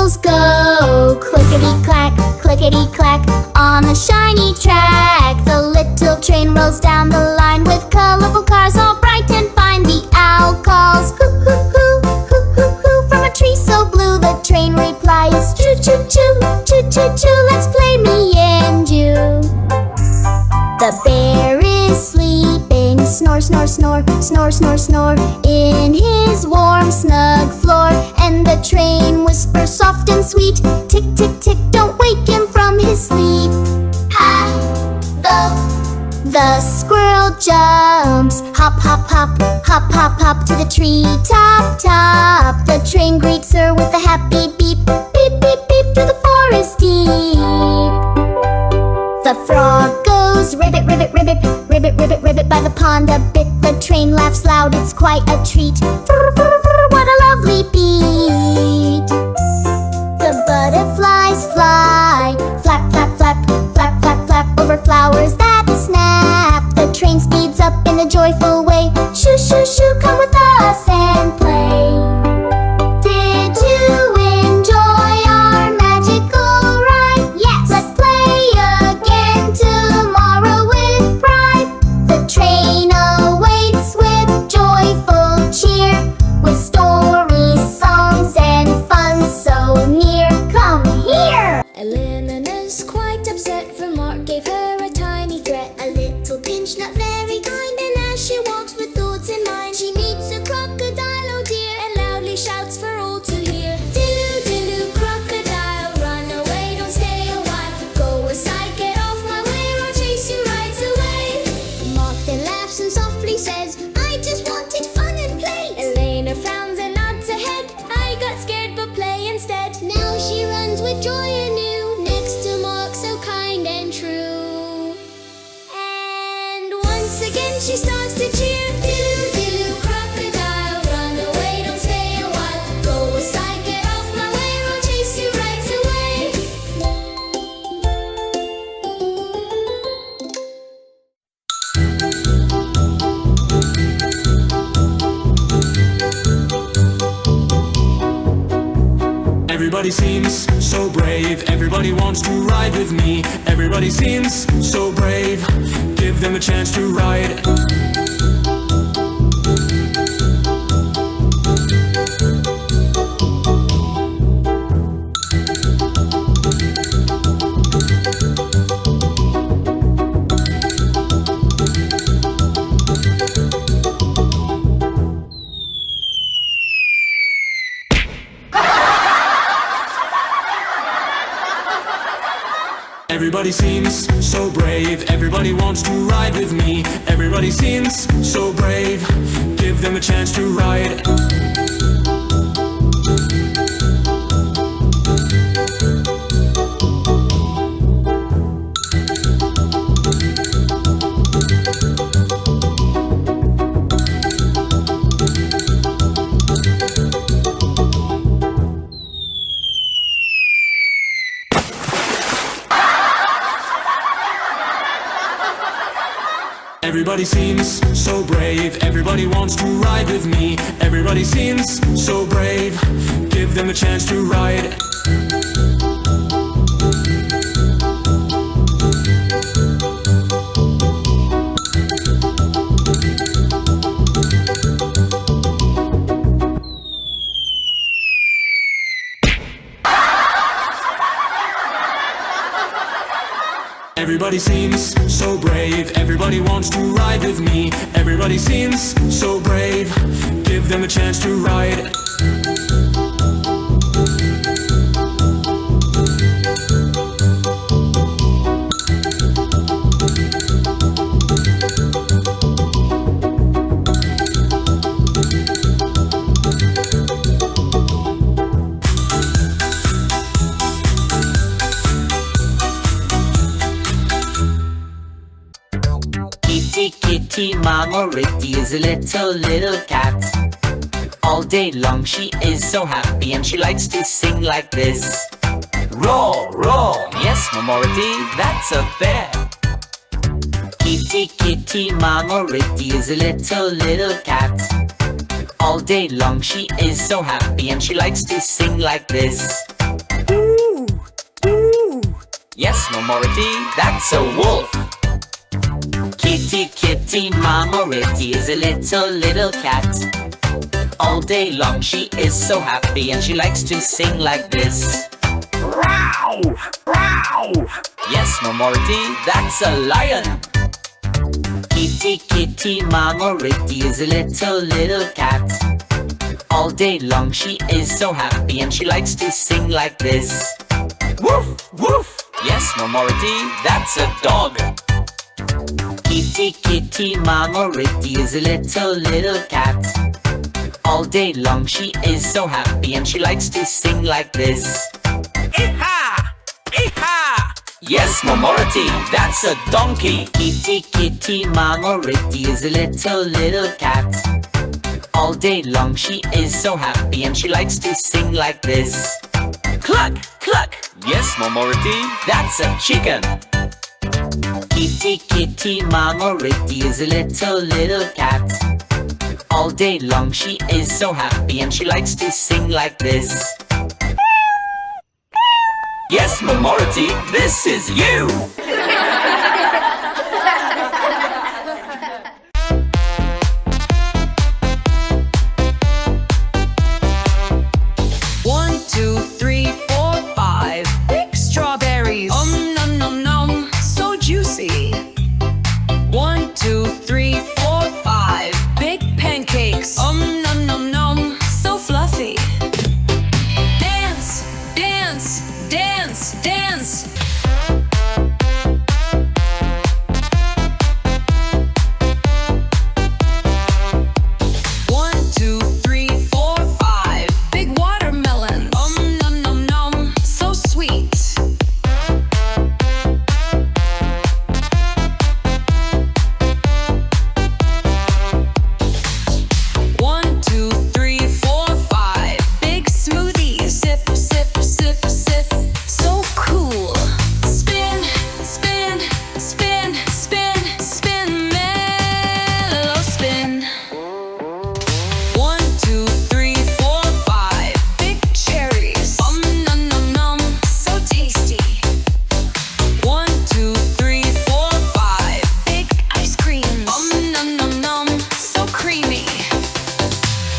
wheels go. Clickety-clack, clickety-clack, on a shiny track. The little train rolls down the line with colorful cars all bright and fine. The owl calls hoo hoo hoo, hoo hoo hoo. From a tree so blue the train replies choo choo choo, choo choo choo. Let's play me and you. The bear is sleeping, snore, snore, snore, snore, snore, snore, in his warm, snug floor. And the train whispers soft and sweet, tick, tick, tick, don't wake him from his sleep. The squirrel jumps, hop, hop, hop, hop, hop, hop, to the tree top, top. The train greets her with a happy beep, beep, beep, beep, through the forest deep. The frog goes ribbit, ribbit, ribbit, ribbit, ribbit, ribbit, by the pond a bit. The train laughs loud, it's quite a treat. Frr, frr, frr, what a lovely beat. The butterflies fly, flap, flap, flap, flap, flap, flap, over flowers that snap. The train speeds up in a joyful way. Shoo, shoo, shoo, come with us and play. Did you enjoy our magical ride? Yes! Let's play again tomorrow with pride. The train awaits with joyful cheer, with stories, songs, and fun so near. Come here! Elena's quite upset, for Mark gave her a tiny threat. A little pinch, not very kind, and as she walks with thoughts in mind, she meets a crocodile, oh dear, and loudly shouts for all to hear. Dillu, dillu, crocodile, run away, don't stay a while. Go aside, get off my way, or I'll chase you right away. Mark then laughs and softly says, I just wanted fun and play. Elena frowns and nods her head, I got scared but play instead. Now she runs with joy anew, next to Mark so kind and true. And once again she starts to cheer. Dillu, dillu, crocodile, run away, don't stay a while. Go aside, get off my way, or I'll chase you right away. Everybody seems so brave, everybody wants to ride with me. Everybody seems so brave, give them a chance to ride. Everybody seems so brave, everybody wants to ride with me. Everybody seems so brave, give them a chance to ride. Everybody seems so brave, everybody wants to ride with me. Everybody seems so brave, give them a chance to ride. Everybody seems so brave, everybody wants to ride with me. Everybody seems so brave, give them a chance to ride. Kitty, Mama Ritty is a little cat. All day long she is so happy and she likes to sing like this. Roar, roar, yes, Mama Ritty, that's a bear. Kitty, Mama Ritty is a little cat. All day long she is so happy and she likes to sing like this. Yes, Momority, that's a wolf. Kitty, kitty, Momority is a little cat. All day long she is so happy and she likes to sing like this. Wow! Wow! Yes, Momority, that's a lion. Kitty, kitty, Momority is a little cat. All day long she is so happy and she likes to sing like this. Woof, woof. Yes, Momority, that's a dog. Kitty, kitty, Momority is a little cat. All day long she is so happy and she likes to sing like this. Iha! Iha! Yes, Momority, that's a donkey. Kitty, kitty, Momority is a little cat. All day long she is so happy and she likes to sing like this. Cluck, cluck. Yes, Momority, that's a chicken. Kitty, kitty, Momority is a little cat. All day long she is so happy and she likes to sing like this. Yes, Momority, this is you! One, two, three, four, five. Big strawberries. Nom nom nom, so juicy. One, two, three, four, five. Big pancakes. Nom nom nom, so fluffy. Dance, dance, dance, dance. One, two, three, four, five. Big watermelon. Nom nom nom, so sweet. One, two, three, four, five. Big smoothie. Sip, sip, sip, sip. So cool. Spin, spin, spin, spin, spin. Mellow spin. One, two, three, four, five. Big cherries. Nom nom nom, so tasty. One, two, three, four, five. Big ice creams. Nom nom nom, so creamy.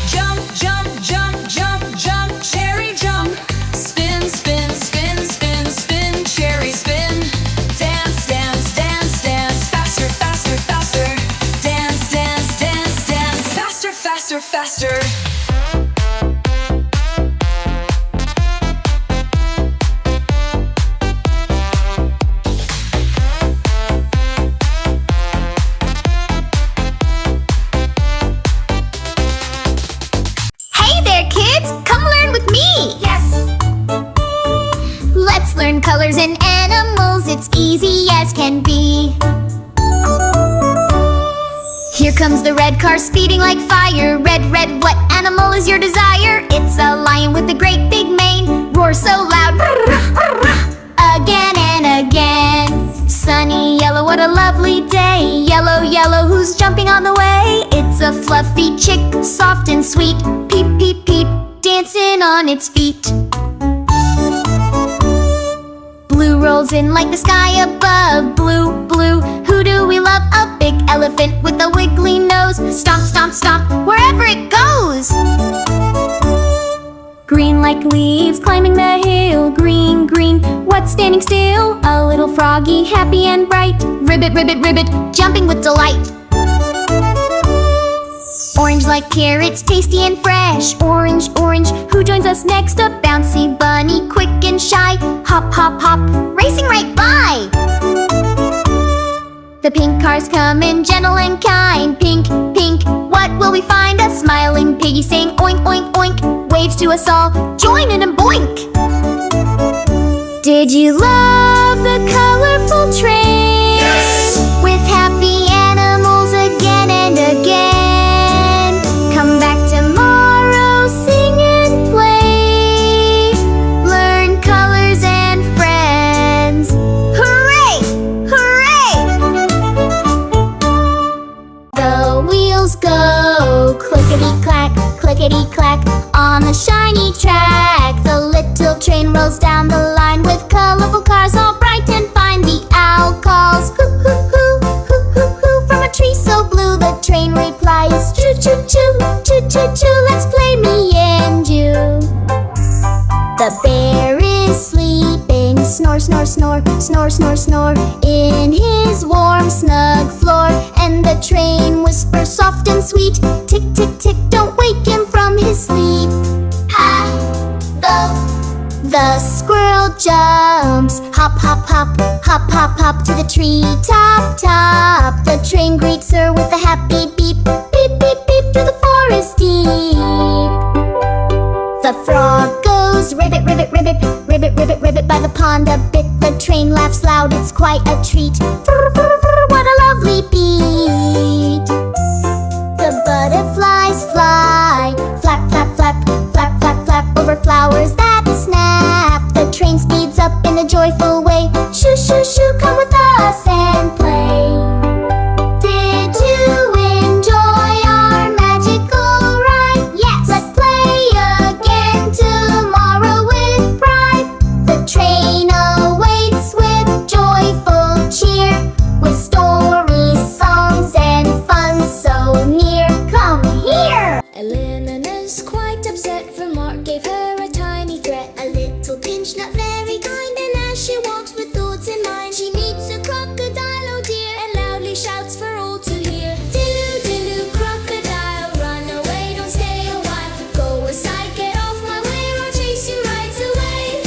Jump, jump, jump, jump, jump, cherry jump. Spin, spin, spin, spin, spin, cherry spin. Dance, dance, dance, dance. Faster, faster, faster. Dance, dance, dance, dance. Faster, faster, faster. Hey there, kids! Come learn with me! Yes! Let's learn colors and animals. It's easy as can be. Here comes the red car speeding like fire. Red, red, what animal is your desire? It's a lion with a great big mane. Roar so loud. Again and again. Sunny yellow, what a lovely day. Yellow, yellow, who's jumping on the way? It's a fluffy chick, soft and sweet. Peep, peep, peep, dancing on its feet. Blue rolls in like the sky above. Blue, blue, who do we love? A big elephant with a wiggly nose. Stomp, stomp, stomp, wherever it goes. Green like leaves climbing the hill. Green, green, what's standing still? A little froggy, happy and bright. Ribbit, ribbit, ribbit, jumping with delight. Orange like carrots, tasty and fresh. Orange, orange, who joins us next? A bouncy bunny, quick and shy. Hop, hop, hop, racing right by. The pink car's coming, gentle and kind. Pink, pink, what will we find? A smiling piggy saying oink, oink, oink. Waves to us all, join in and boink. Did you love the colorful train? Yes! With happy animals again and again. Come back tomorrow, sing and play. Learn colors and friends. Hooray! Hooray! The wheels go clickety-clack, clickety-clack. On the shiny track, the little train rolls down the line with colorful cars all bright The bear is sleeping, snore, snore, snore, snore, snore, snore, in his warm, snug floor. And the train whispers soft and sweet, tick, tick, tick, don't wake him from his sleep. The squirrel jumps, hop, hop, hop, hop, hop, hop, to the tree top, top. The train greets her with a happy beep, beep, beep, beep, through the forest deep. The frog goes ribbit, ribbit, ribbit, ribbit, ribbit, ribbit, by the pond a bit. The train laughs loud, it's quite a treat. Frr, frr, frr, what a lovely beat. The butterflies fly, flap, flap, flap, flap, flap, flap, over flowers that snap. The train speeds up in a joyful way. Shoo, shoo, shoo, come with us and play. Did you enjoy our magical ride? Yes! Let's play again tomorrow with pride. The train awaits with joyful cheer, with stories, songs, and fun so near. Come here! Elena's quite upset, for Mark gave her a tiny threat. A little pinch, not very kind, and as she walks with thoughts in mind, she meets a crocodile, oh dear, and loudly shouts for all to hear. Dillu, dillu, crocodile, run away, don't stay a while. Go aside, get off my way, or I'll chase you right away.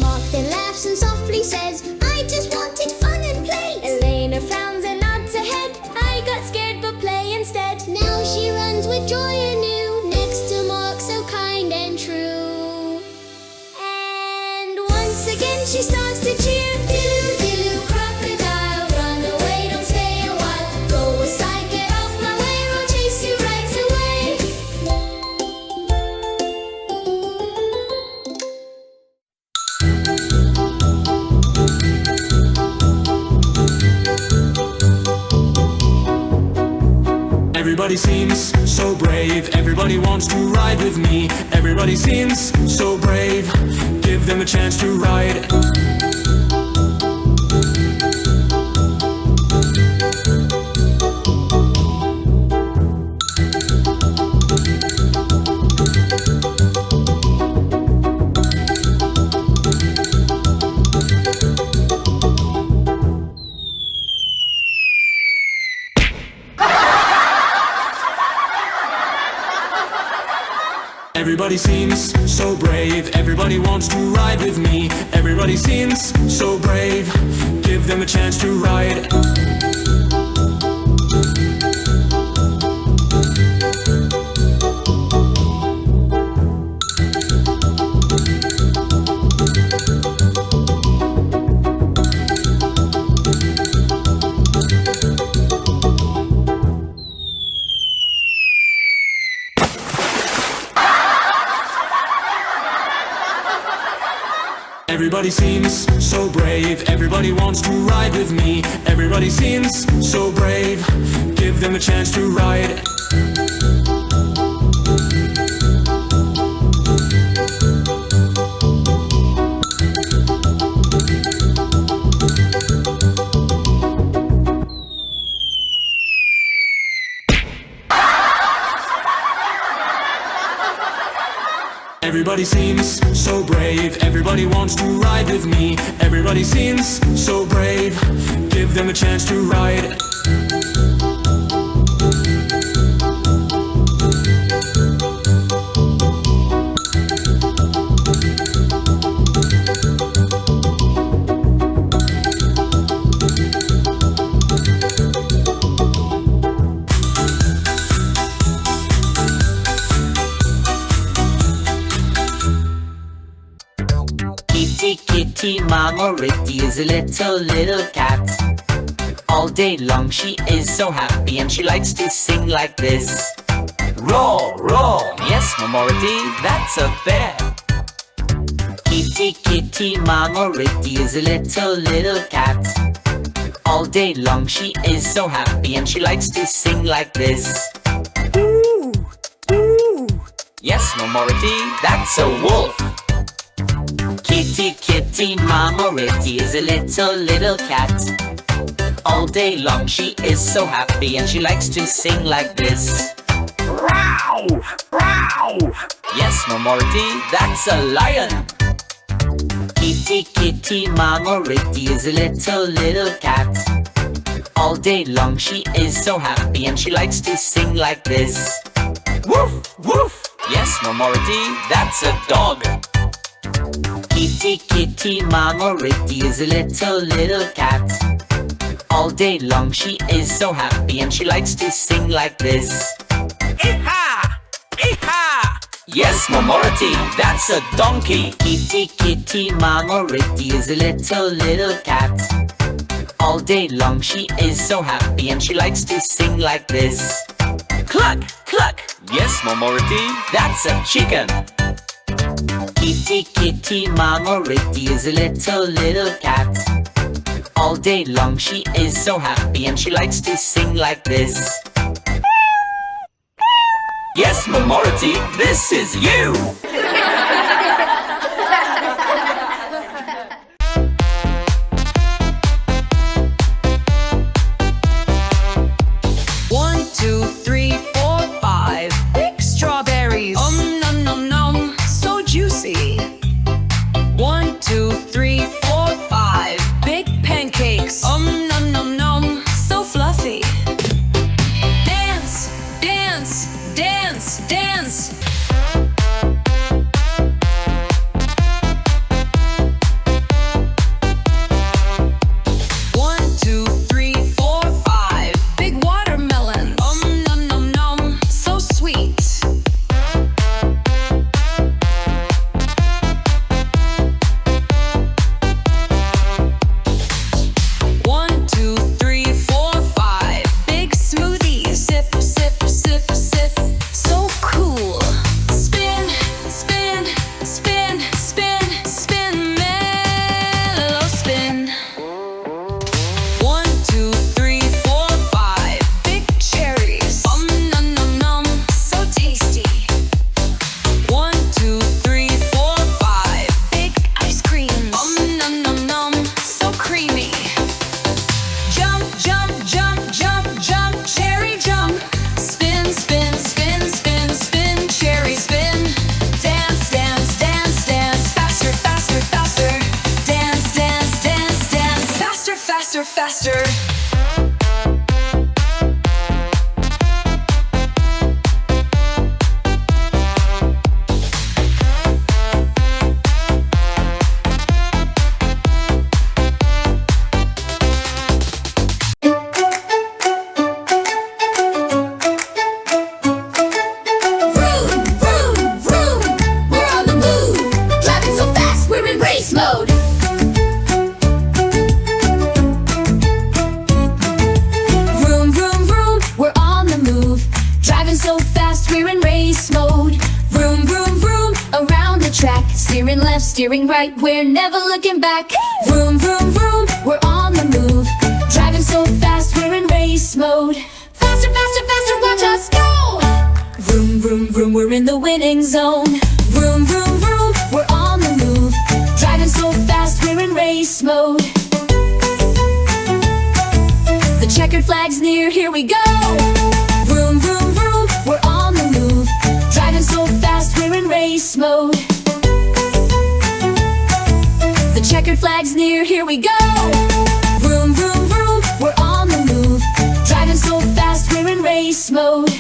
Mark then laughs and softly says, I just wanted fun and play. Elena frowns and nods her head, I got scared but play instead. Now she runs with joy anew, next to Mark so kind and true. And once again she starts to cheer. Dillu, dillu, crocodile, run away, don't stay a while. Go aside, get off my way, or I'll chase you right away. Everybody seems so brave. Everybody wants to ride with me. Everybody seems so brave. Give them a chance to ride. Everybody seems so brave. Everybody wants to ride with me. Everybody seems so brave. Give them a chance to ride. Everybody seems so brave. Everybody wants to ride with me. Everybody seems so brave. Give them a chance to ride. Everybody seems so brave. Everybody wants to ride with me. Everybody seems so brave. Give them a chance to ride. Kitty, kitty, Mama Ritty is a little cat. All day long she is so happy and she likes to sing like this. Roar, roar, yes, Mama Ritty, that's a bear. Kitty, kitty, Mama Ritty is a little cat. All day long she is so happy and she likes to sing like this. Ooh, ooh, yes, Mama Ritty, that's a wolf. Kitty, kitty, Mama Ritty is a little cat. All day long she is so happy and she likes to sing like this. Row, row. Yes, Mama Ritty, that's a lion. Kitty, kitty, Mama Ricky is a little cat. All day long she is so happy and she likes to sing like this. Woof, woof. Yes, Momority, that's a dog. Kitty, kitty, Mama Ricky is a little cat. All day long she is so happy and she likes to sing like this. Iha! Iha! Yes, Momority, that's a donkey. Kitty, kitty, Mama Ricky is a little cat. All day long she is so happy and she likes to sing like this. Cluck, cluck. Yes, Momority, that's a chicken. Kitty, kitty, Mama Ricky is a little cat. All day long she is so happy and she likes to sing like this. Yes, Momority, this is you! One, two, three, four, five. Big strawberries. Nom nom nom. So juicy. One, two, three, four, five. Big pancakes. Nom nom nom. So fluffy. Dance, dance, dance, dance. One, two, three, four, five. Big watermelon. Nom nom nom. So sweet. One, two, three, four, five. Big smoothies. Sip, sip, sip, sip. So cool. Spin, spin, spin, spin, spin. Mellow spin. One, two, three, four, five. Big cherries. Nom nom nom. So tasty. One, two, three, four, five. Big ice creams. Nom nom nom. So creamy. Jump, jump, jump, jump, jump, cherry jump. Spin, spin, spin, spin, spin, cherry spin. Dance, dance, dance, dance. Faster, faster, faster. Dance, dance, dance, dance. Faster, faster, faster. Vroom, vroom, vroom, we're on the move. Driving so fast, we're in race mode. Vroom, vroom, vroom, we're on the move. Driving so fast, we're in race mode. Vroom, vroom, vroom, around the track. Steering left, steering right, we're never looking back. Vroom, vroom, vroom, we're on the move. Driving so fast, we're in race mode. Faster, faster, faster, watch us go. Vroom, vroom, vroom, we're in the winning zone. Vroom, vroom, vroom, we're on the move. Driving so fast, we're in race mode. The checkered flag's near, here we go. Vroom, vroom, vroom, we're on the move. Driving so fast, we're in race mode. The checkered flag's near, here we go. Vroom, vroom, vroom, we're on the move. Driving so fast, we're in race mode.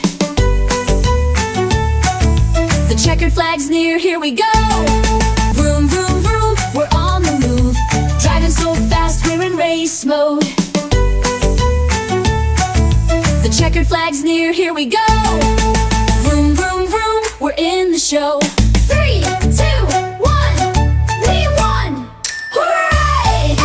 The checkered flag's near, here we go. Vroom, vroom, vroom, we're on the move. Driving so fast, we're in race mode. The checkered flag's near, here we go. Vroom, vroom, vroom, we're in the show. 3, 2, 1, we won! Hooray!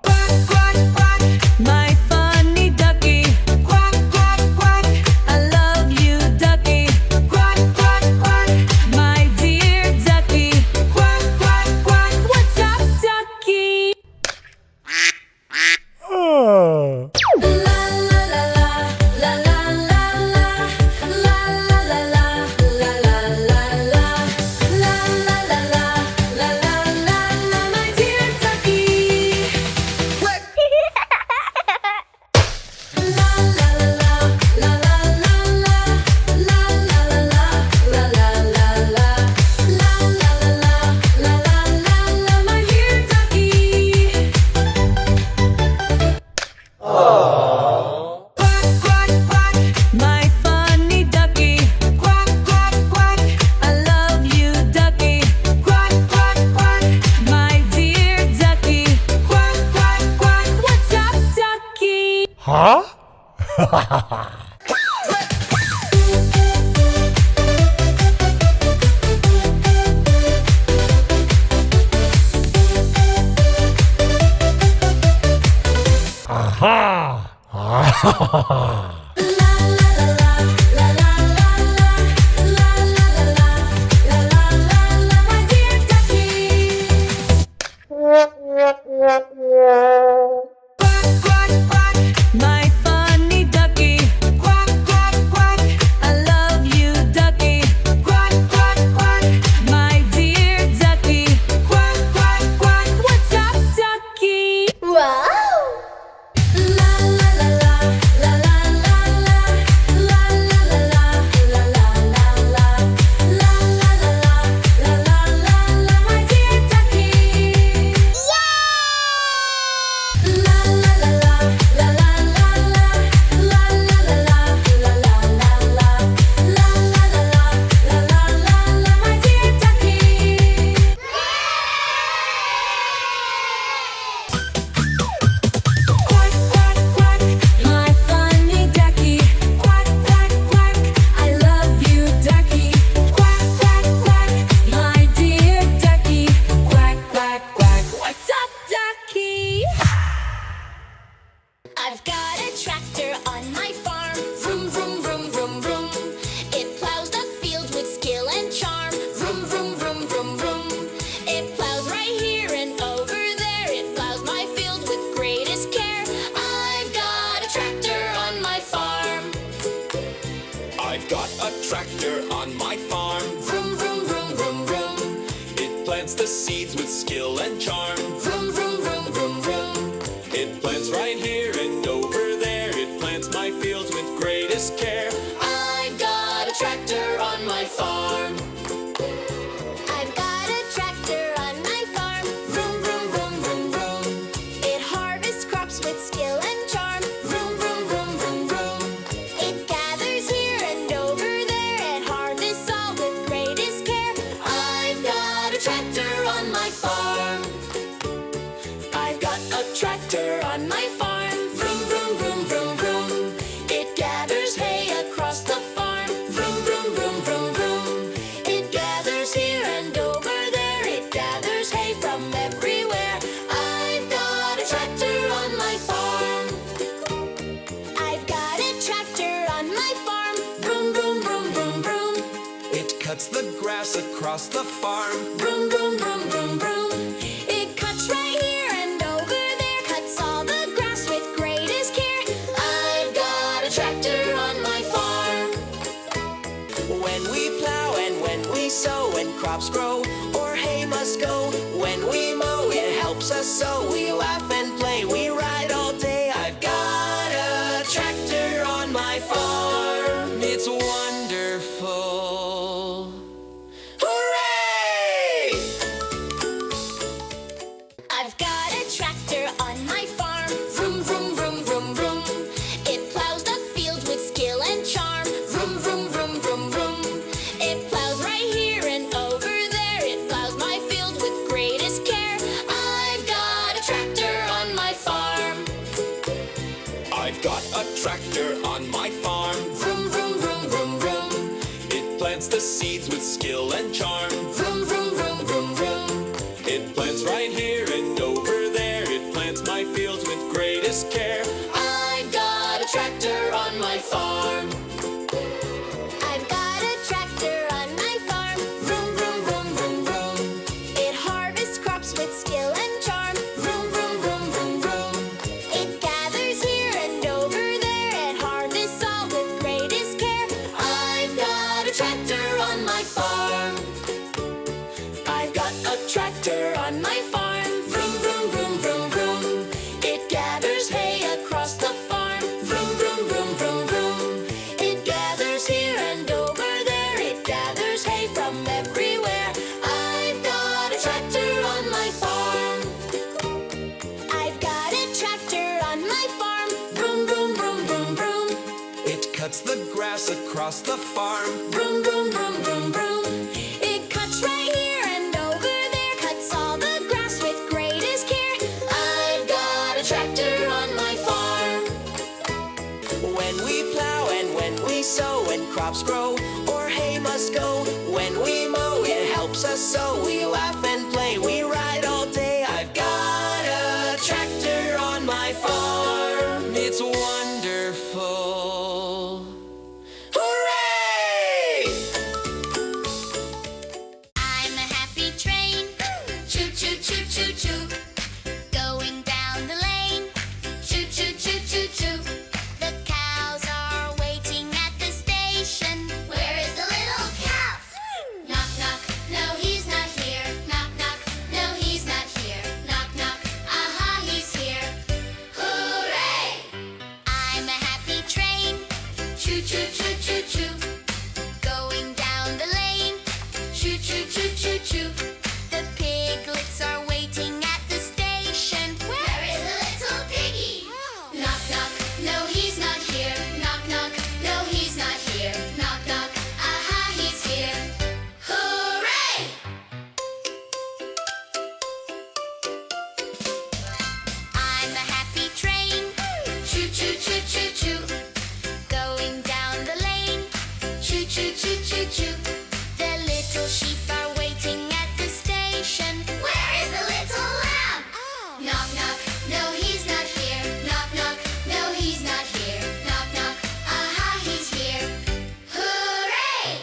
Quack, quack, quack, my funny ducky. Quack, quack, quack, I love you, ducky. Quack, quack, quack, my dear ducky. Quack, quack, quack, what's up, ducky? La la la la, la la la la, la la la la, la la la la, la la la la, la la la la. My funny ducky, quack, quack, quack. I love you, ducky, quack, quack, quack. My dear ducky, quack, quack, quack. What's up, ducky? Wow! La la la la, la la la la, la la la la, la la la la, la la la la, la la la, my dear ducky. La la la la, la la la la, la la la la, la la la la, la la la la, la la la la, my dear ducky. Quack, quack, quack, my funny ducky. Quack, quack, quack, I love you, ducky. Quack, quack, quack, my dear ducky. Quack, quack, quack, what's up, ducky? I've got a tractor on my farm. Vroom, vroom, vroom, vroom, vroom. It plows the fields with skill and charm. Vroom, vroom, vroom, vroom, vroom. It plows right here and over there. It plows my fields with greatest care. I've got a tractor on my farm. I've got a tractor on my farm. Vroom, vroom, vroom, vroom, vroom. It plants the seeds with skill and charm. Vroom, vroom, vroom, vroom, vroom. It plants right here and over there. It plants my fields with greatest care. I've got a tractor on my farm. I've got a tractor on my farm. Vroom, vroom, vroom, vroom, vroom. It harvests crops with skill and charm. Vroom, vroom, vroom, vroom, vroom. It gathers here and over there. It harvests all with greatest care. I've got a tractor on my farm. I've got a tractor on my farm. Vroom, vroom, vroom, vroom, vroom. It gathers hay across the farm. Vroom, vroom, vroom, vroom, vroom. It gathers here and over there. It gathers hay from everywhere. I've got a tractor on my farm. I've got a tractor on my farm. Vroom, vroom, vroom, vroom, vroom. It cuts the grass across the farm. Vroom, vroom, vroom, vroom, vroom. It cuts right here and over there. Cuts all the grass with greatest care. I've got a tractor on my farm. When we plow and when we sow, when crops grow or hay must go, when we mow it helps us sow. We laugh and play, we ride all day. I've got a tractor on my farm. It's wonderful. Hooray! I've got a tractor on my farm. Vroom, vroom, vroom, vroom, vroom. It plows the fields with skill and charm. Vroom, vroom, vroom, vroom, vroom. It plows right here and over there. It plows my fields with greatest care. I've got a tractor on my farm. I've got a tractor on my farm. Vroom, vroom, vroom, vroom, vroom. It plants the seeds with skill and charm. Vroom, vroom, vroom, vroom, vroom. It plants right here and over there. It plants my fields with greatest care. I've got a tractor on my farm. I've got a tractor on my farm. Vroom, vroom, vroom, vroom, vroom. It harvests crops with skill and charm. Vroom, vroom, vroom, vroom, vroom. It gathers here and over there. It harvests all with greatest care. I've got a tractor on my farm. I've got a tractor on my farm. Vroom, vroom, vroom, vroom, vroom. It gathers hay across the farm. Vroom, vroom, vroom, vroom, vroom. It gathers here and over there. It gathers hay from everywhere. I've got a tractor on my farm. I've got a tractor on my farm. Vroom, vroom, vroom, vroom, vroom. It cuts the grass across the farm. Vroom, vroom, vroom, vroom, vroom. It cuts right here and over there. Cuts all the grass with greatest care. I've got a tractor on my farm. When us go. When we mow, it helps us sow. We laugh and play, we ride all day. I've got a tractor on my farm. It's wonderful. Hooray! I'm a happy train. Choo choo choo choo choo. Going down the lane. Choo choo choo choo choo. The cows are waiting at the station. Where is the little cow? Knock knock, no he's not here. Knock knock, no he's not here. Knock knock, aha he's here. Hooray! I'm a happy train. Choo choo choo choo choo. Going down the lane. Choo choo choo choo choo. The piglets are waiting at the station. Where is the little piggy? Knock knock, no he's not here. Knock knock, no he's not here. Knock knock, aha he's here. Hooray! I'm a happy train. Choo choo choo choo choo. Going down the lane. Choo choo choo choo choo. The little sheep are waiting at the station. Where is the little lamb? Knock knock, no he's not here. Knock knock, no he's not here. Knock knock, aha he's here. Hooray!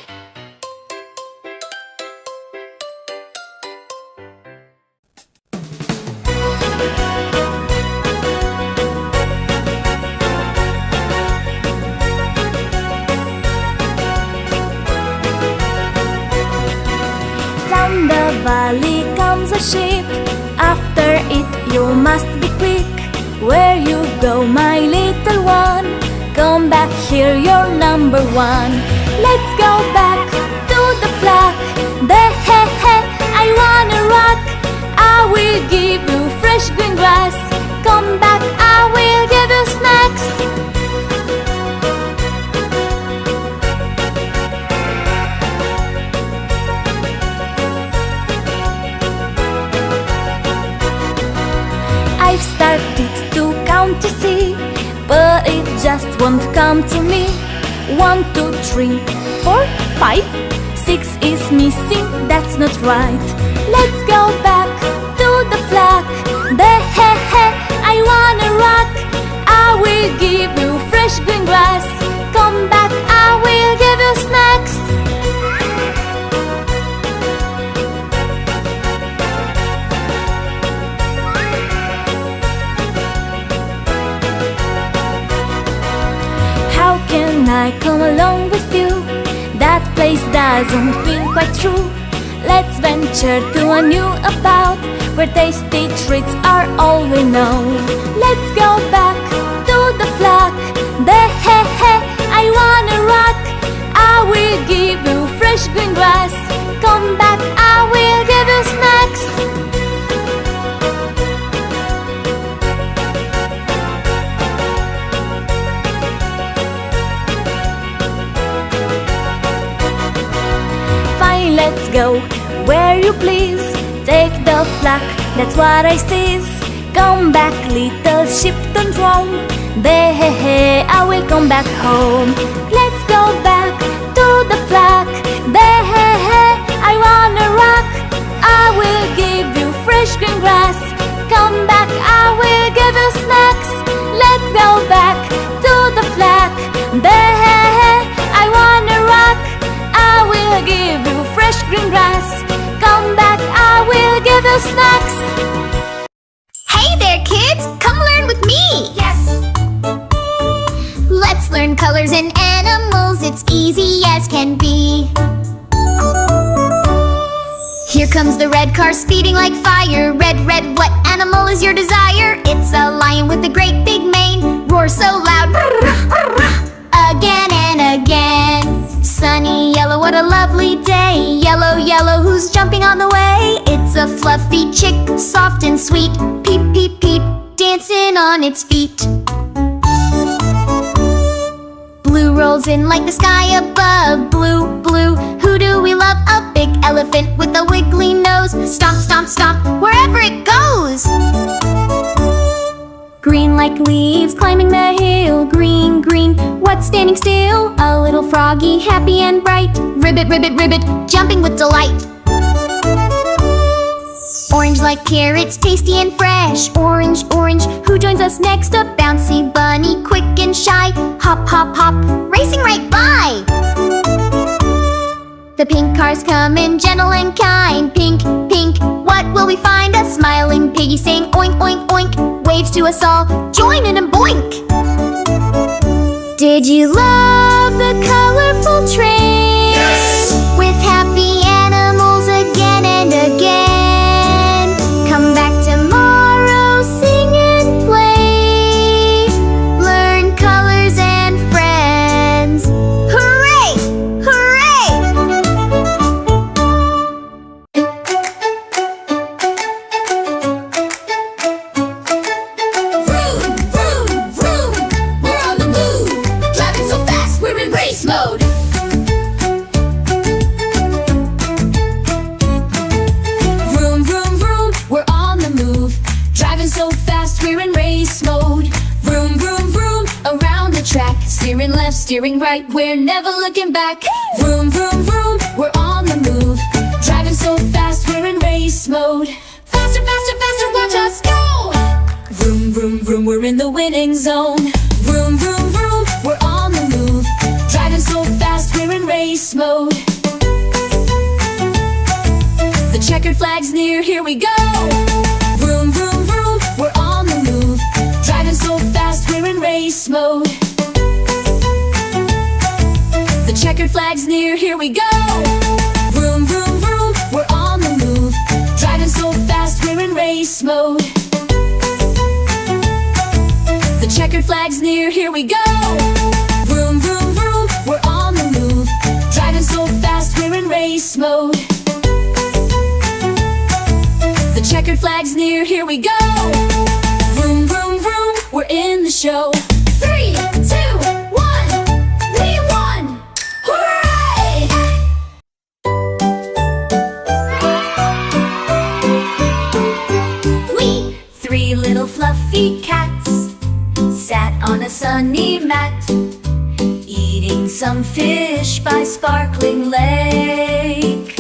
Down the valley comes a sheep. After it you must be quick. Where you go, my little one? Come back here, you're number one. Let's go back to the flock. The he I wanna rock. I will give you fresh green grass. Come back, I will give you snacks. I've started to count to see, but it just won't come to me. 1, 2, 3, 4, 5, 6 is missing, that's not right. Let's go back to the flock. The he I wanna rock. I will give you fresh green grass. Come back, I will give you snacks. How can I come along with you? That place doesn't feel quite true. Let's venture to a new about, where tasty treats are all we know. Let's go back to the flock. The he I wanna rock. I will give you fresh green grass. Come back, I will give you snacks. Fine, let's go where you please. Take the flock, that's what I sees. Come back, little sheep, don't roam. There, I will come back home. Let's go back to the flock. There, I wanna rock. I will give you fresh green grass. Come back, I will give you snacks. Let's go back to the flock. There, I wanna rock. I will give you fresh green grass. Come back, I will give you snacks. Hey there, kids! Come learn with me! Yes! Let's learn colors and animals. It's easy as can be. Here comes the red car speeding like fire. Red, red, what animal is your desire? It's a lion with a great big mane. Roar so loud. Again and again. Sunny yellow, what a lovely day. Yellow, yellow, who's jumping on the way? It's a fluffy chick, soft and sweet. Peep, peep, peep, dancing on its feet. Blue rolls in like the sky above. Blue, blue, who do we love? A big elephant with a wiggly nose. Stomp, stomp, stomp, wherever it goes. Green like leaves climbing the hill. Green, green, what what's standing still? A little froggy, happy and bright. Ribbit, ribbit, ribbit, jumping with delight. Orange like carrots, tasty and fresh. Orange, orange, who joins us next? A bouncy bunny, quick and shy. Hop, hop, hop, racing right by. The pink car's coming, gentle and kind. Pink, pink, what will we find? A smiling piggy saying oink, oink, oink. Waves to us all, join in and boink. Did you love the colorful train? Yes! With happy animals again and again. Come back tomorrow, sing and play. Learn colors and friends. Hooray! Hooray! Vroom, vroom, vroom, we're on the move. Driving so fast, we're in race mode. Vroom, vroom, vroom, we're on the move. Driving so fast, we're in race mode. Vroom, vroom, vroom, around the track. Steering left, steering right, we're never looking back. Vroom, vroom, vroom, we're on the move. Driving so fast, we're in race mode. Faster, faster, faster, watch us go. Vroom, vroom, vroom, we're in the winning zone. Vroom, vroom, vroom, we're on the move. Driving so fast, we're in race mode. The checkered flag's near, here we go. Vroom, vroom, vroom, we're on the move. Driving so fast, we're in race mode. The checkered flag's near, here we go. Vroom, vroom, vroom, we're on the move. Driving so fast, we're in race mode. The checkered flag's near, here we go. Vroom, vroom, vroom, we're on the move. Driving so fast, we're in race mode. The checkered flag's near, here we go. Vroom, vroom, vroom, we're in the show. 3, 2, 1, we won! Hooray! We, 3 little fluffy cats, sat on a sunny mat, eating some fish by sparkling lake.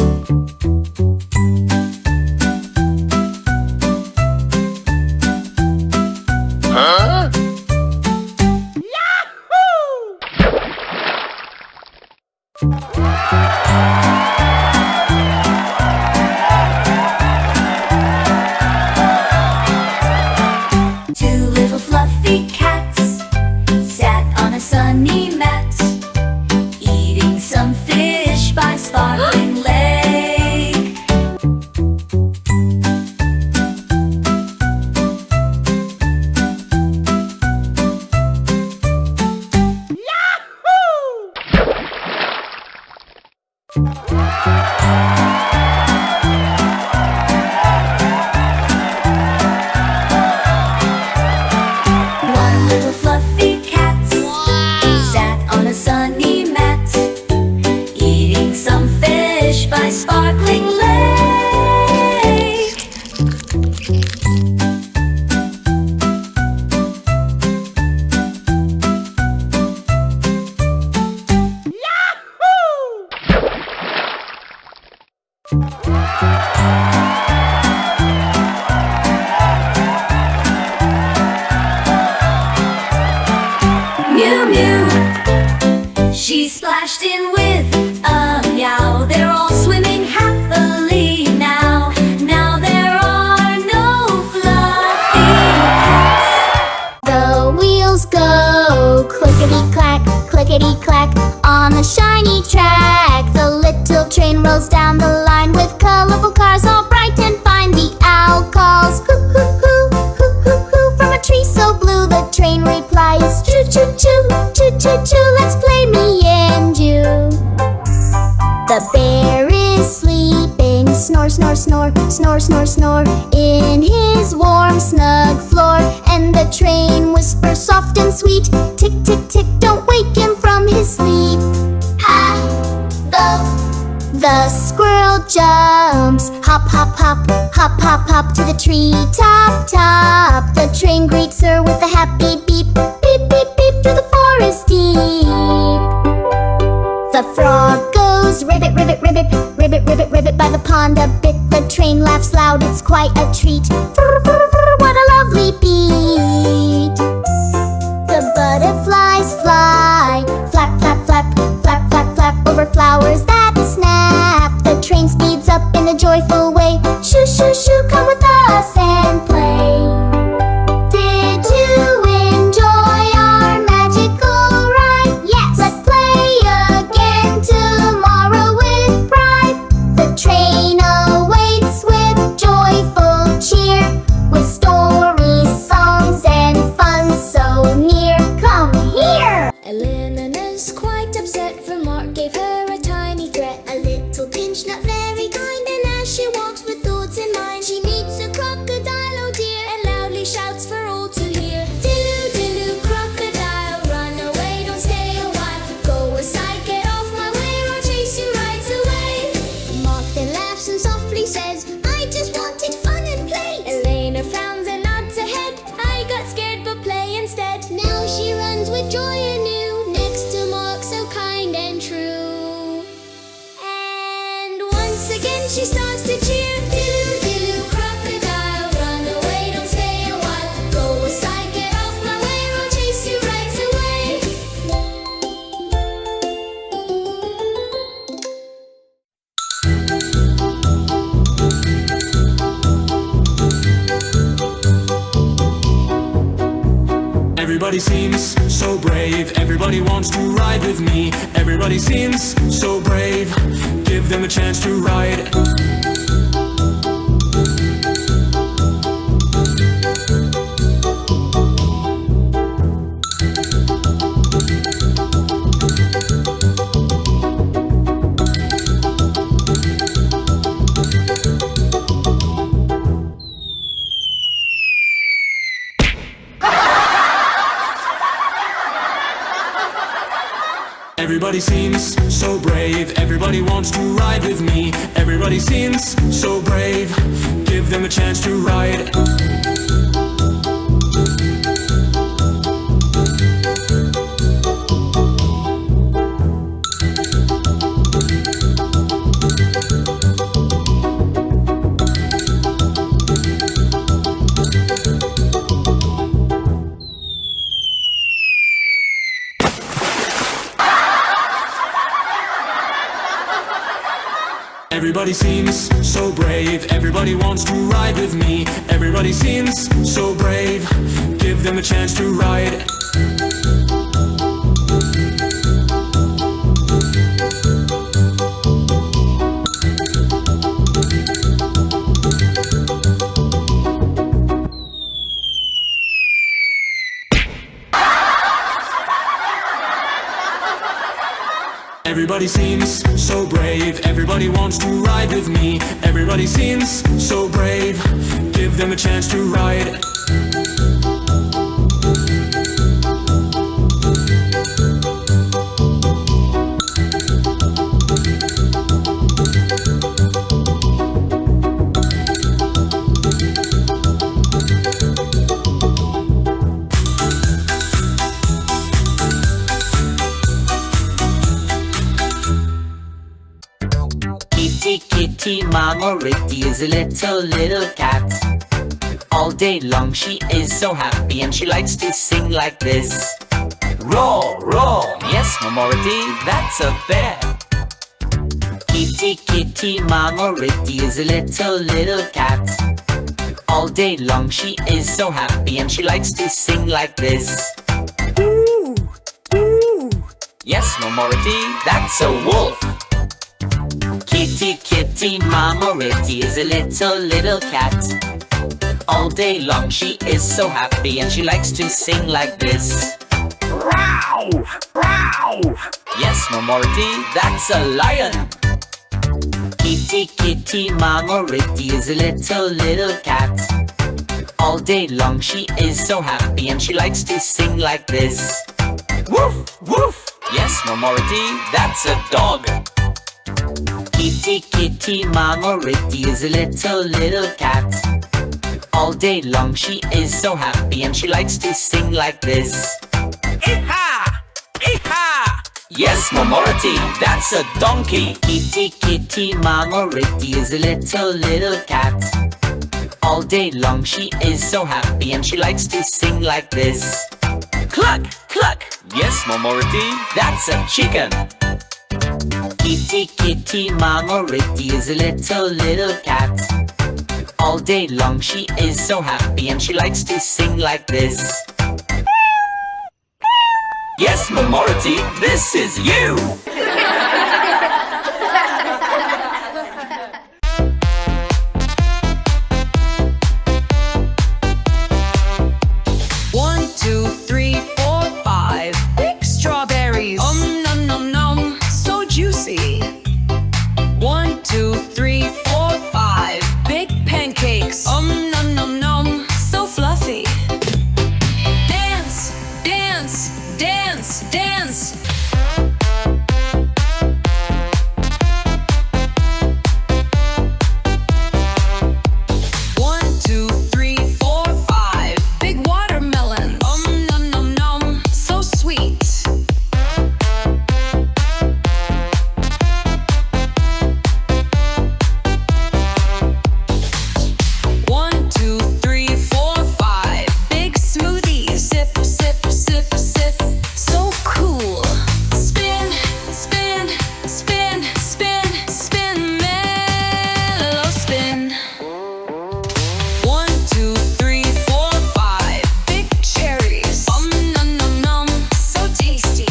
Two little fluffy cats sat on a sunny mat, eating some fish by sparkling lake. One little fluffy cat sat on a sunny mat, eating some fish by sparkling lake. Mew mew, she splashed in with a meow. They're all swimming happily now. Now there are no fluffy cats. The wheels go clickety-clack, clickety-clack on the shiny track. The little train rolls down the line with colorful cars all bright and fine. The owl calls hoo hoo hoo, hoo hoo hoo from a tree so blue. The train replies choo choo choo, choo choo choo. Let's play me and you. The bear is sleeping, snore, snore, snore, snore, snore, snore, in his warm, snug floor. And the train whispers soft and sweet, tick, tick, tick, don't wake him from his sleep. Hello, The squirrel jumps, hop, hop, hop, hop, hop, hop to the tree top, top. The train greets her with a happy beep, beep, beep, beep through the forest deep. The frog goes ribbit, ribbit, ribbit, ribbit, ribbit, ribbit by the pond a bit. The train laughs loud, it's quite a treat. Frr, frr, frr, what a lovely beat. The butterflies fly, flap, flap, flap, flap, flap, flap over flowers that snap. The train speeds up in a joyful way. Shoo, shoo, shoo, come with us and play. Did you enjoy our magical ride? Yes! Let's play again tomorrow with pride. The train awaits with joyful cheer, with stories, songs, and fun so near. Come here! Elena's quite upset, for Mark gave her a tiny threat. A little pinch, not very kind, and as she walks with thoughts in mind, she meets a crocodile, oh dear, and loudly shouts for all to hear. Dillu, dillu, crocodile, run away, don't stay a while. Go aside, get off my way, or I'll chase you right away. Mark then laughs and softly says, I just wanted fun and play. Elena frowns and nods her head, I got scared but play instead. Now she runs with joy anew, next to Mark so kind and true. And once again she starts to cheer. Dillu, dillu, crocodile, run away, don't stay a while. Go aside, get off my way, or I'll chase you right away. Everybody seems so brave. Everybody wants to ride with me. Everybody seems so brave. Give them a chance to ride. Everybody seems so brave. Everybody wants to ride with me. Everybody seems so brave. Give them a chance to ride. Everybody seems so brave. Everybody wants to ride with me. Everybody seems so brave. Give them a chance to ride. Everybody seems so brave. Everybody wants to ride with me. Everybody seems so brave. Give them a chance to ride. Kitty, Mama Ricky is a little cat. All day long she is so happy and she likes to sing like this. Roar, roar, yes, Mamority, that's a bear. Kitty, Mama Ricky is a little cat. All day long she is so happy and she likes to sing like this. Ooh, ooh, yes, Mamority, that's a wolf. Kitty, Mama Ricky is a little cat. All day long she is so happy and she likes to sing like this. Row, row. Yes, Mamority, that's a lion. Kitty, Mama Ricky is a little cat. All day long she is so happy and she likes to sing like this. Woof, woof. Yes, Mamority, that's a dog. Kitty, kitty, Mama Ricky is a little cat. All day long she is so happy and she likes to sing like this. Ee-ha! Ee-ha! Yes, Momority, that's a donkey. Kitty, kitty, Mama Ricky is a little cat. All day long she is so happy and she likes to sing like this. Cluck, cluck! Yes, Momority, that's a chicken. Kitty, kitty, Mama Ricky is a little cat. All day long she is so happy and she likes to sing like this. Yes, Momority, this is you! One, two, three, four, five. Big strawberries. Nom nom nom. So juicy. One, two, three, four, five. Big pancakes. Nom nom nom. So fluffy. Dance, dance, dance, dance. One, two, three, four, five. Big watermelon. Nom nom nom. So sweet. One, two, three, four, five. Big smoothie. Sip, sip, sip, sip. So cool. Spin, spin, spin, spin, spin. Mellow spin. One, two, three, four, five. Big cherries. Nom nom nom. So tasty.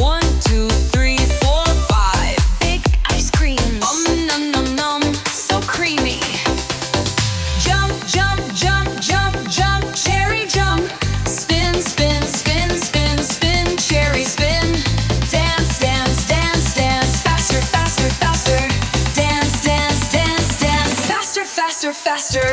One, two, three, four, five. Big ice cream. Nom nom nom. So creamy. Jump, jump, jump, jump, jump, cherry jump. Spin, spin, spin, spin, spin, cherry spin. Dance, dance, dance, dance. Faster, faster, faster. Dance, dance, dance, dance. Faster, faster, faster.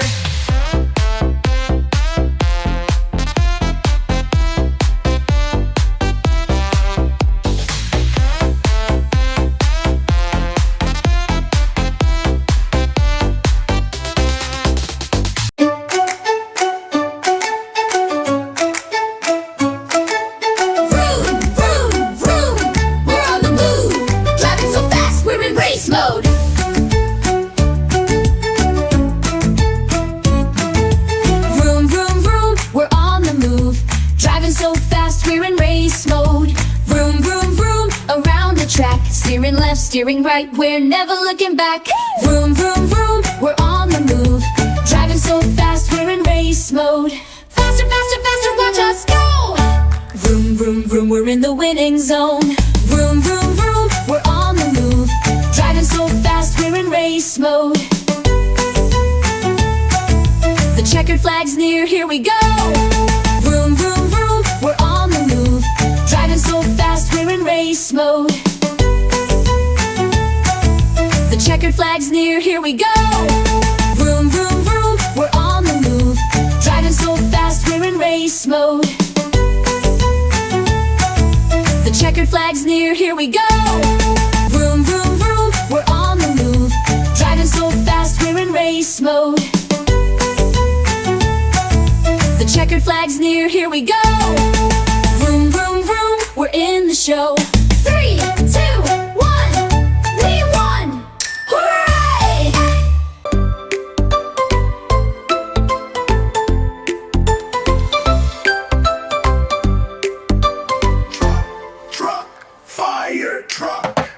Vroom, vroom, vroom. We're on the move. Driving so fast, we're in race mode. Vroom, vroom, vroom. We're on the move. Driving so fast, we're in race mode. Vroom, vroom, vroom. Around the track. Steering left, steering right. We're never looking back. Vroom, vroom, vroom. We're on the move. Driving so fast, we're in race mode. Faster, faster, faster. Watch us go. Vroom, vroom, vroom, we're in the winning zone. Vroom, vroom, vroom, we're on the move. Driving so fast, we're in race mode. The checkered flag's near, here we go. Vroom, vroom, vroom, we're on the move. Driving so fast, we're in race mode. The checkered flag's near, here we go. Vroom, vroom, vroom, we're on the move. Driving so fast, we're in race mode. The checkered flag's near, here we go. Vroom, vroom, vroom, we're on the move. Driving so fast, we're in race mode. The checkered flag's near, here we go. Vroom, vroom, vroom, we're in the show. 3, 2, 1, we won! Hooray! Truck, fire truck.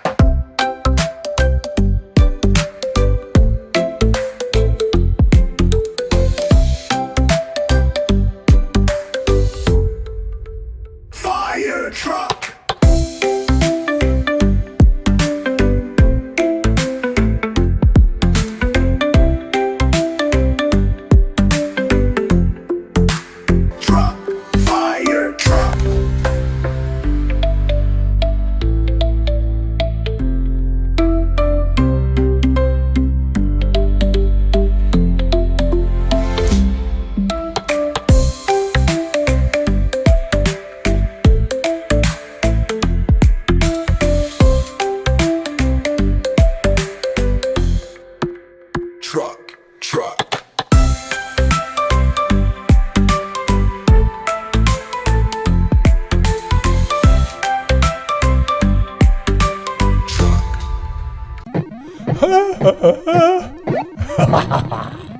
Fire truck.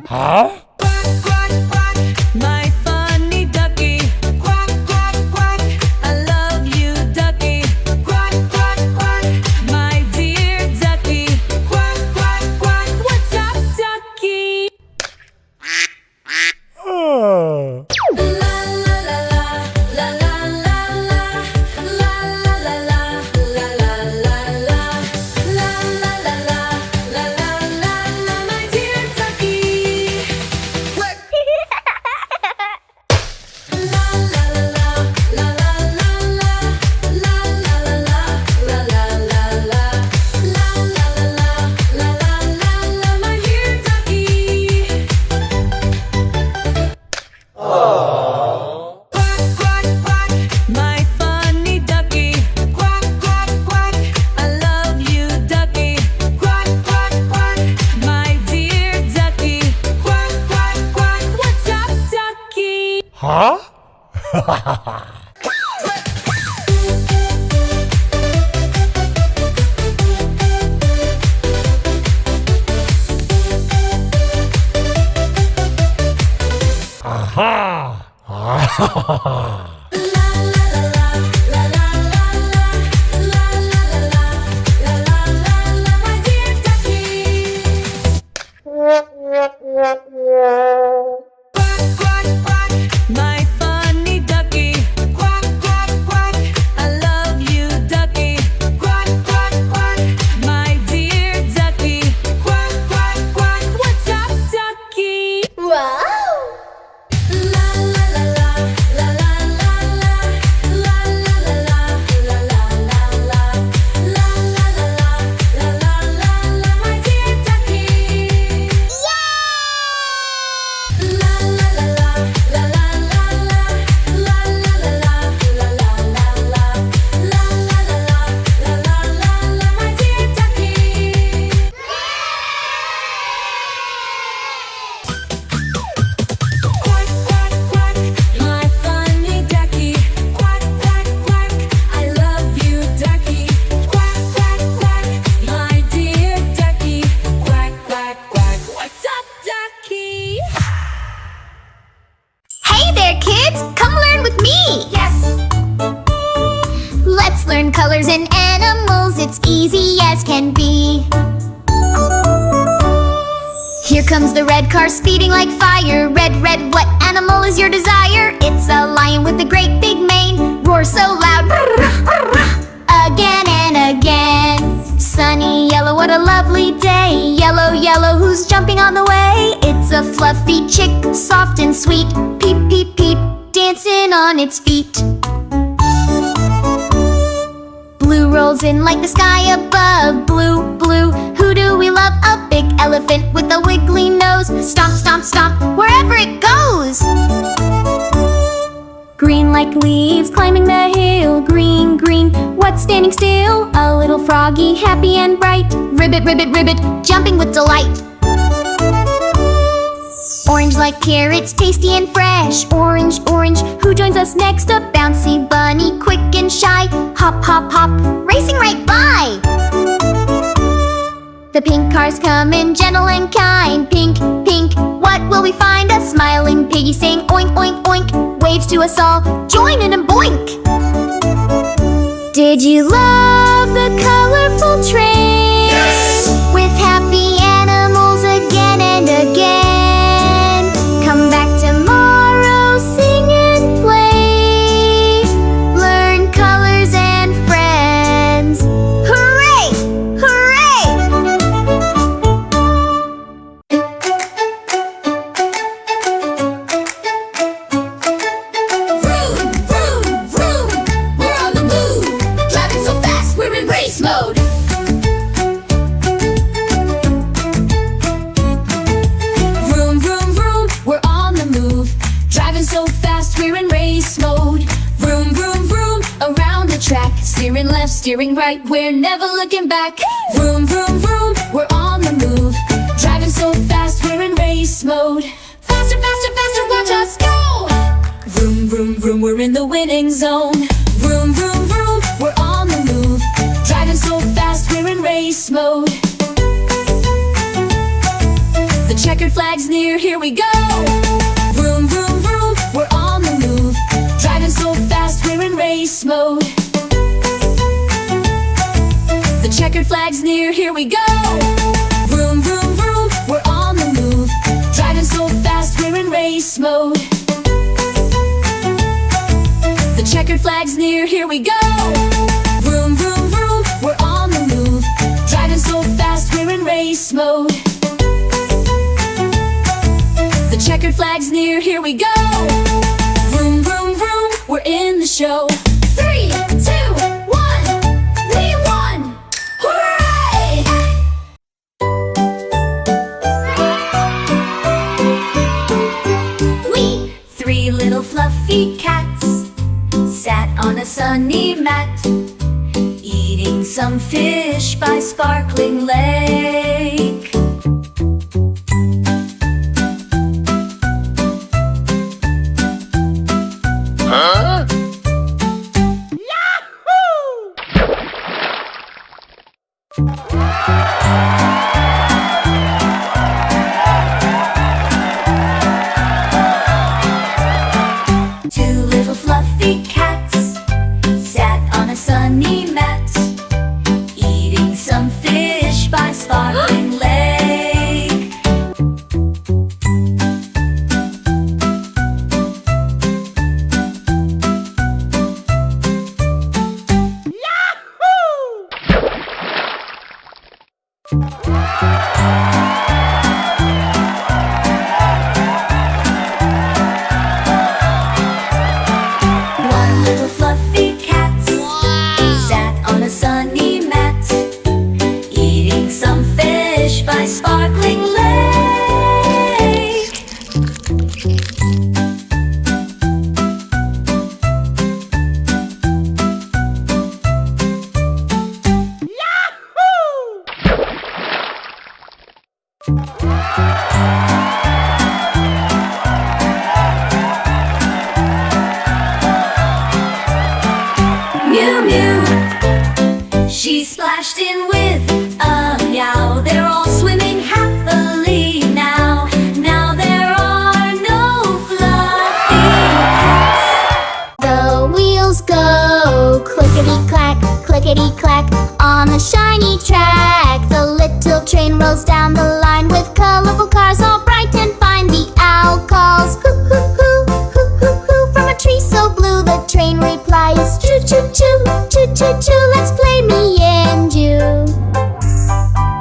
Huh? Quack, quack, quack, my funny ducky. Quack, quack, quack, I love you, ducky. Quack, quack, quack, my dear ducky. Quack, quack, quack, what's up, ducky? Oh. La la la la, la la la la, la la la la, la la la la, la la la la, la la la la, my dear ducky. La la la la, la la la la, la la la la, la la la la, la la la la, la la la, my dear ducky. Quack, quack, quack, my funny ducky. Quack, quack, quack, I love you, ducky. Quack, quack, quack, my dear ducky. Quack, quack, quack, what's up, ducky? Huh? Aha! Ah. La la la la, la la la la, la la la la, la la la la, my dear ducky. Quack, quack, quack, my funny ducky. Quack, quack, quack, I love you, ducky. Quack, quack, quack, my dear ducky. Quack, quack, quack, what's up, ducky? Wow! La la la la, la la la la, la la la la, la la la la, la la la la, la la la la, my dear ducky. La la la la, la la la la, la la la la, la la la la, la la la la, la la la la, my dear ducky. Quack, quack, quack, my funny ducky. Quack, quack, quack, I love you, ducky. Quack, quack, quack, my dear ducky. Quack, quack, quack, what's up, ducky? Hey there, kids! Come learn with me! Yes! Let's learn colors and animals. It's easy as can be. Here comes the red car speeding like fire. Red, red, what animal is your desire? It's a lion with a great big mane. Roar so loud. Again and again. Sunny yellow, what a lovely day. Yellow, yellow, who's jumping on the way? It's a fluffy chick, soft and sweet. Peep, peep, peep, dancing on its feet. Blue rolls in like the sky above. Blue, blue, who do we love? A big elephant with a wiggly nose. Stomp, stomp, stomp, wherever it goes. Green like leaves climbing the hill. Green, green, what's standing still? A little froggy, happy and bright. Ribbit, ribbit, ribbit, jumping with delight. Orange like carrots, tasty and fresh. Orange, orange, who joins us next? A bouncy bunny, quick and shy. Hop, hop, hop, racing right by. The pink car's coming, gentle and kind. Pink, pink, what will we find? A smiling piggy saying oink, oink, oink. Waves to us all, join in and boink. Did you love the colorful train? Yes! With happy animals again and again. Come back tomorrow, sing and play. Learn colors and friends. Hooray! Hooray! Vroom, vroom, vroom, we're on the move. Driving so fast, we're in race mode. Vroom, vroom, vroom, we're on the move. Driving so fast, we're in race mode. Vroom, vroom, vroom, around the track. Steering left, steering right, we're never looking back. Vroom, vroom, vroom, we're on the move. Driving so fast, we're in race mode. Faster, faster, faster, watch us go! Vroom, vroom, vroom, we're in the winning zone. Vroom, vroom, vroom, we're on the move. Driving so fast, we're in race mode. The checkered flag's near, here we go. Vroom, vroom, vroom, we're on the move. Driving so fast, we're in race mode. The checkered flag's near, here we go. Vroom, vroom, vroom, we're on the move. Driving so fast, we're in race mode. The checkered flag's near, here we go. Vroom, vroom, vroom, we're on the move. Driving so fast, we're in race mode. The checkered flag's near, here we go. Vroom, vroom, vroom, we're in the show. 3, 2, 1, we won! Hooray! We, 3 little fluffy cats, sat on a sunny mat, eating some fish by sparkling lake. Two little fluffy cats sat on a sunny mat, eating some fish by sparkling lake. One little fluffy cat sat on a sunny mat, eating some fish by sparkling lake. Mew mew, she splashed in with a meow. They're all swimming happily now. Now there are no fluffy cats. The wheels go clickety-clack, clickety-clack on the shiny track. The little train rolls down the line with colorful cars all bright and fine. The owl calls hoo hoo hoo, hoo hoo hoo from a tree so blue. The train replies choo choo choo, choo choo choo. Let's play me and you.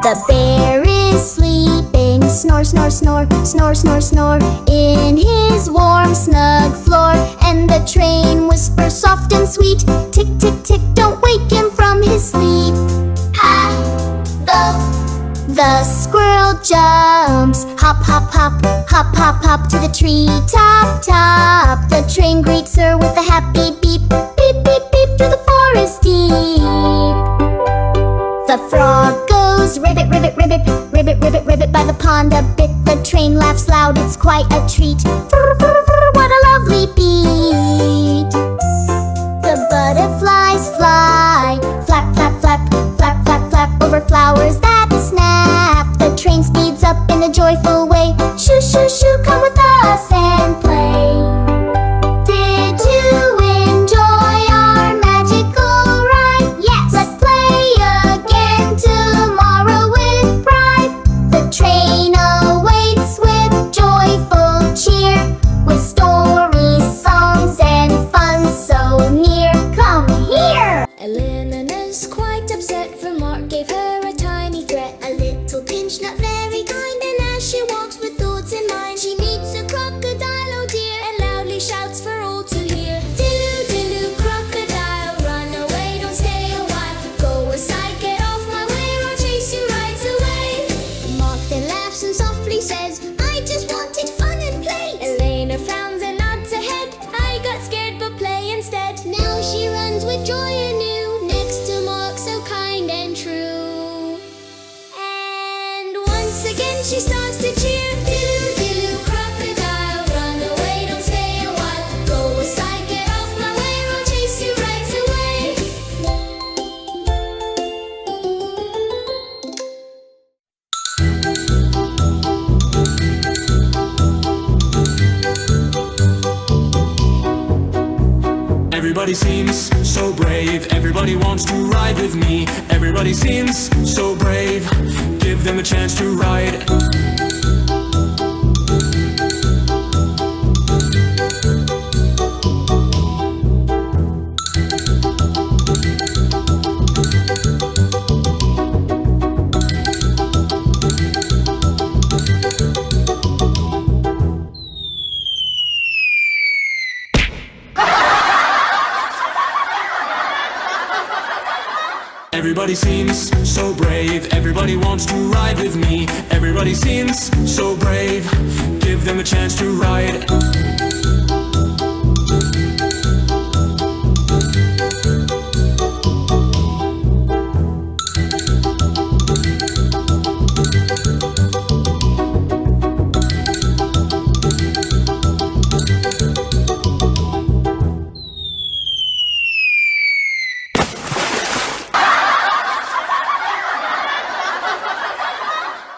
The bear is sleeping, snore, snore, snore, snore, snore, snore, in his warm, snug floor. And the train whispers soft and sweet, tick, tick, tick, don't wake him from his sleep. Ha! The squirrel jumps, hop, hop, hop, hop, hop, hop to the tree top, top. The train greets her with a happy beep, beep, beep, beep through the forest deep. The frog goes ribbit, ribbit, ribbit, ribbit, ribbit, ribbit by the pond a bit. The train laughs loud, it's quite a treat. Frr, frr, frr, what a lovely beat. The butterflies fly, flap, flap, flap, flap, flap, flap over flowers that snap. The train speeds up in a joyful way. Shoo, shoo, shoo, come with us and play. Did you enjoy our magical ride? Yes! Let's play again tomorrow with pride. The train awaits with joyful cheer, with stories, songs, and fun so near. Come here! Elena's quite upset, for Mark gave her a tiny threat. A little pinch, not very kind, and as she walks with thoughts in mind, she meets a crocodile, oh dear, and loudly shouts for all to hear. Diddle, diddle, crocodile, run away, don't stay a while. Go aside, get off my way, or I'll chase you right away. Mark then laughs and softly says, I just wanted fun and play. Elena frowns and nods her head, I got scared but play instead. Now she runs with joy anew, next to Mark so kind and true. And once again she starts to cheer. Diddle, diddle, crocodile, run away, don't stay a while. Go aside, get off my way, or I'll chase you right away. Everybody seems so brave. Everybody wants to ride with me. Everybody seems so brave. Give them a chance to ride. Everybody seems so brave. Everybody wants to ride with me. Everybody seems so brave. Give them a chance to ride.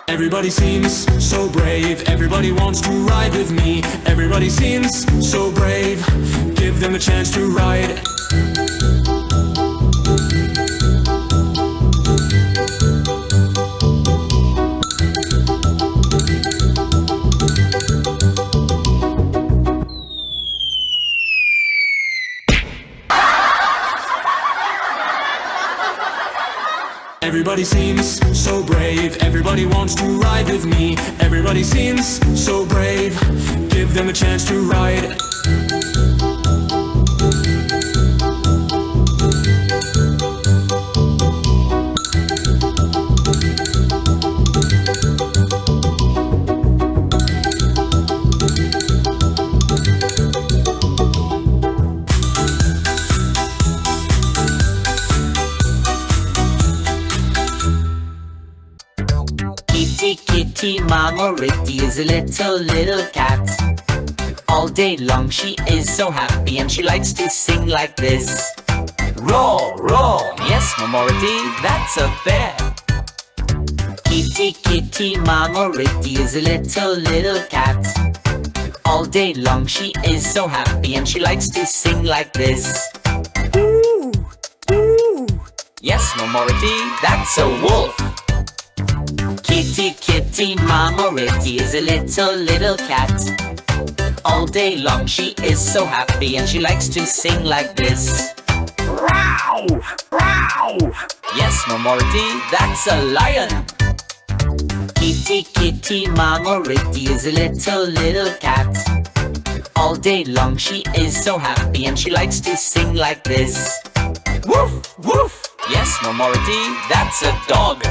Everybody seems so brave. Everybody wants to ride with me. Everybody seems so brave. Give them a chance to ride. Everybody seems so brave. Everybody wants to ride with me. Everybody seems so brave. Give them a chance to ride. Kitty, kitty, Mama Ritty is a little cat. All day long she is so happy and she likes to sing like this. Roar, roar, yes, Mama Ritty, that's a bear. Kitty, kitty, Mama Ritty is a little cat. All day long she is so happy and she likes to sing like this. Ooh, ooh. Yes, Mama Ritty, that's a wolf. Kitty, kitty, Mama Ritty is a little cat. All day long she is so happy and she likes to sing like this. Row, row. Yes, Mama Ritty, that's a lion. Kitty, kitty, Mama Ritty is a little cat. All day long she is so happy and she likes to sing like this. Woof, woof. Yes, Mama Ritty, that's a dog.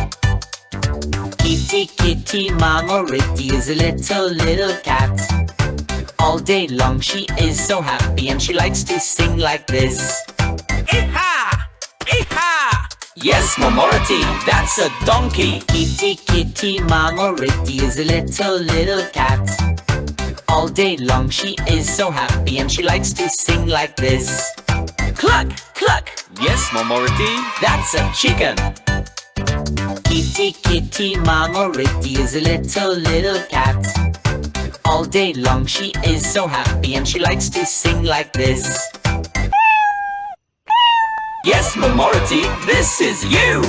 Kitty, kitty, Mama Ritty is a little cat. All day long she is so happy and she likes to sing like this. Ee-ha! Ee-ha! Yes, Mama Ritty, that's a donkey. Kitty, kitty, Mama Ritty is a little cat. All day long she is so happy and she likes to sing like this. Cluck, cluck. Yes, Mama Ritty, that's a chicken. Kitty, kitty, Mama Ritty is a little cat. All day long she is so happy and she likes to sing like this. Yes, Mama Ritty, this is you.